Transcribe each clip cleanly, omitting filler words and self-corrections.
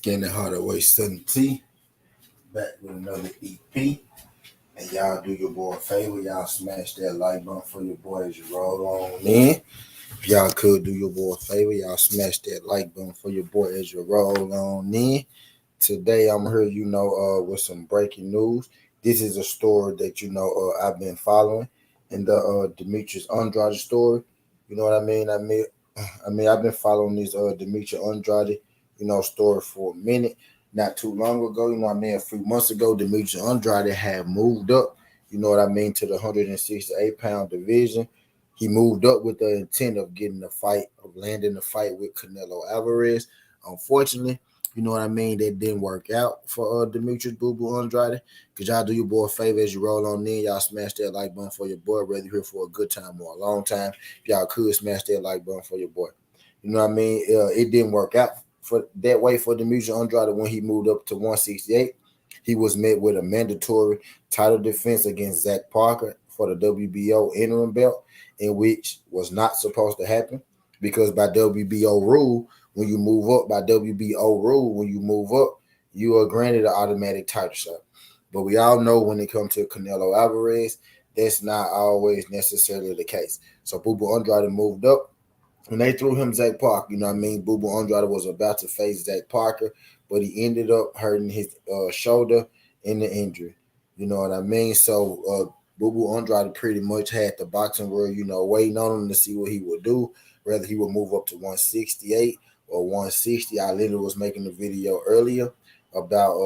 Getting harder way 70 back with another EP. And y'all do your boy a favor. Y'all smash that like button for your boy as you roll on in. If y'all could do your boy a favor, y'all smash that like button for your boy as you roll on in. Today I'm here, with some breaking news. This is a story that I've been following, and the Demetrius Andrade story. You know what I mean? I've been following this Demetrius Andrade, story for a minute. Not too long ago, a few months ago, Demetrius Andrade had moved up, to the 168-pound division. He moved up with the intent of landing the fight with Canelo Alvarez. Unfortunately, that didn't work out for Demetrius Boo Boo Andrade. Could y'all do your boy a favor as you roll on in? Y'all smash that like button for your boy, whether you're here for a good time or a long time. If y'all could smash that like button for your boy. It didn't work out for that way for Demetrius Andrade when he moved up to 168. He was met with a mandatory title defense against Zach Parker for the WBO interim belt, in which was not supposed to happen because by WBO rule, when you move up, you are granted an automatic title shot. But we all know when it comes to Canelo Alvarez, that's not always necessarily the case. So Boo Boo Andrade moved up. When they threw him Zach Parker, Boo Boo Andrade was about to face Zach Parker, but he ended up hurting his shoulder in the injury. You know what I mean? So Boo Boo Andrade pretty much had the boxing world, waiting on him to see what he would do, whether he would move up to 168 or 160. I literally was making a video earlier about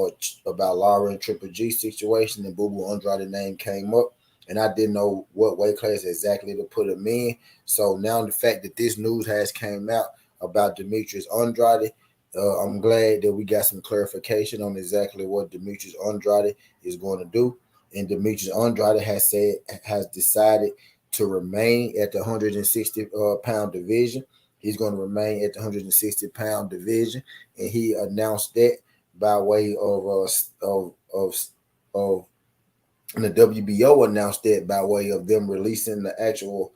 Lara and Triple G situation, and Boo Boo Andrade name came up, and I didn't know what weight class exactly to put him in. So now the fact that this news has came out about Demetrius Andrade, I'm glad that we got some clarification on exactly what Demetrius Andrade is going to do. And Demetrius Andrade has decided to remain at the 160-pound division. He's going to remain at the 160-pound division, and he announced that by way and the WBO announced that by way of them releasing the actual,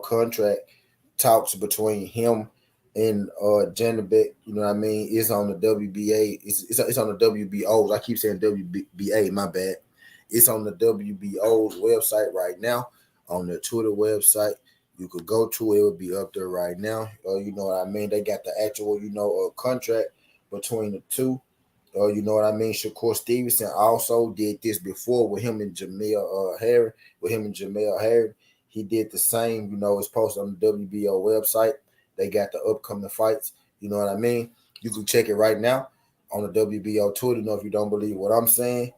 contract talks between him and Janibek. It's on the WBA. It's on the WBO's. I keep saying WBA. My bad. It's on the WBO's website right now, on their Twitter website. You could go to it. It would be up there right now. You know what I mean? They got the actual, contract between the two. You know what I mean? Shakur Stevenson also did this before with him and Jamel Harry. He did the same. It's posted on the WBO website. They got the upcoming fights. You know what I mean? You can check it right now on the WBO Twitter. If you don't believe what I'm saying,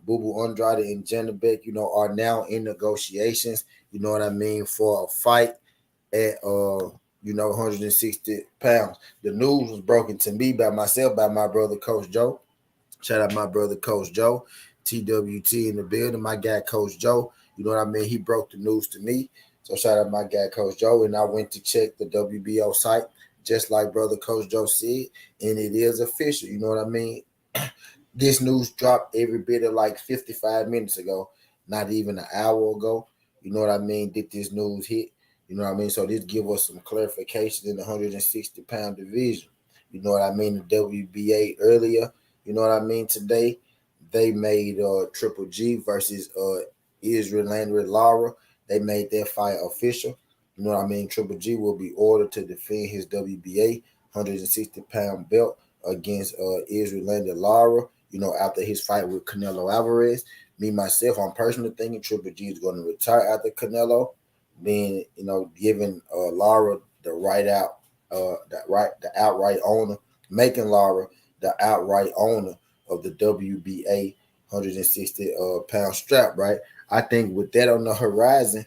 Boo Boo Andrade and Janibek, are now in negotiations. You know what I mean, for a fight at 160 pounds. The news was broken to me by my brother Coach Joe. Shout out my brother Coach Joe, TWT in the building. My guy Coach Joe, you know what I mean? He broke the news to me. So shout out my guy Coach Joe, and I went to check the WBO site, just like brother Coach Joe said, and it is official. You know what I mean? This news dropped every bit of like 55 minutes ago, not even an hour ago. You know what I mean? Did this news hit? You know what I mean? So this give us some clarification in the 160-pound division. You know what I mean? The WBA earlier. You know what I mean? Today, they made Triple G versus Israel Landry Lara. They made that fight official. You know what I mean? Triple G will be ordered to defend his WBA 160-pound belt against Israel Landry Lara, after his fight with Canelo Alvarez. Me, myself, I'm personally thinking Triple G is going to retire after Canelo, being, giving Lara the outright owner, making Lara the outright owner of the WBA 160-pound strap, right? I think with that on the horizon,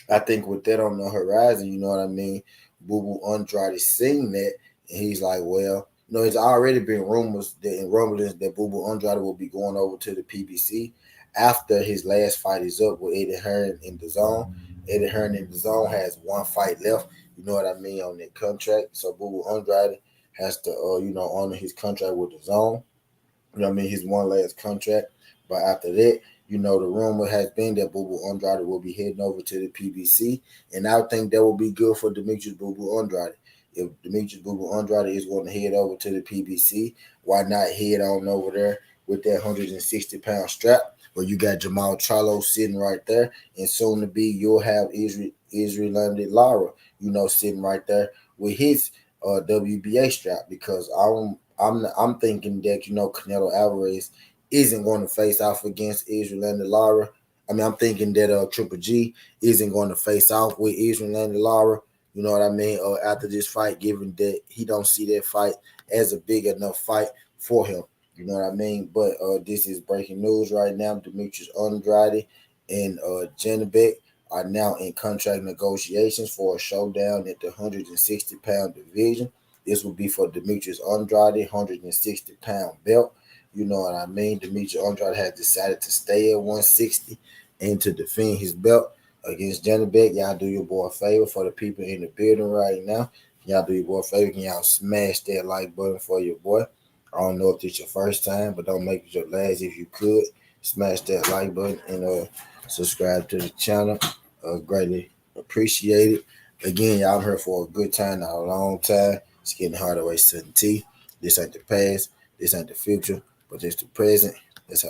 you know what I mean, Boo Boo Andrade seeing that, and he's like, well, it's already been rumblings that Boo Boo Andrade will be going over to the PBC after his last fight is up with Eddie Hearn in the zone. Eddie Hearn in the zone has one fight left, you know what I mean, on that contract. So Boo Boo Andrade has to, honor his contract with the zone. You know what I mean? His one last contract. But after that, the rumor has been that Boo Boo Andrade will be heading over to the PBC. And I think that will be good for Demetrius Boo Boo Andrade. If Demetrius Boo Andrade is going to head over to the PBC, why not head on over there with that 160-pound strap? Where you got Jamal Charlo sitting right there, and soon to be you'll have Israel Lara, sitting right there with his WBA strap. Because I'm thinking that Canelo Alvarez isn't going to face off against Israel Lara. I mean, I'm thinking that Triple G isn't going to face off with Israel Lara. You know what I mean? After this fight, given that he don't see that fight as a big enough fight for him. You know what I mean? But this is breaking news right now. Demetrius Andrade and Janibek are now in contract negotiations for a showdown at the 160-pound division. This will be for Demetrius Andrade, 160-pound belt. You know what I mean? Demetrius Andrade has decided to stay at 160 and to defend his belt against Janibek. Y'all do your boy a favor for the people in the building right now. Y'all do your boy a favor. Can y'all smash that like button for your boy? I don't know if it's your first time, but don't make it your last. If you could, smash that like button and subscribe to the channel. Greatly appreciate it. Again, y'all here for a good time, not a long time. It's getting harder way to tea. This ain't the past. This ain't the future, but it's the present. That's how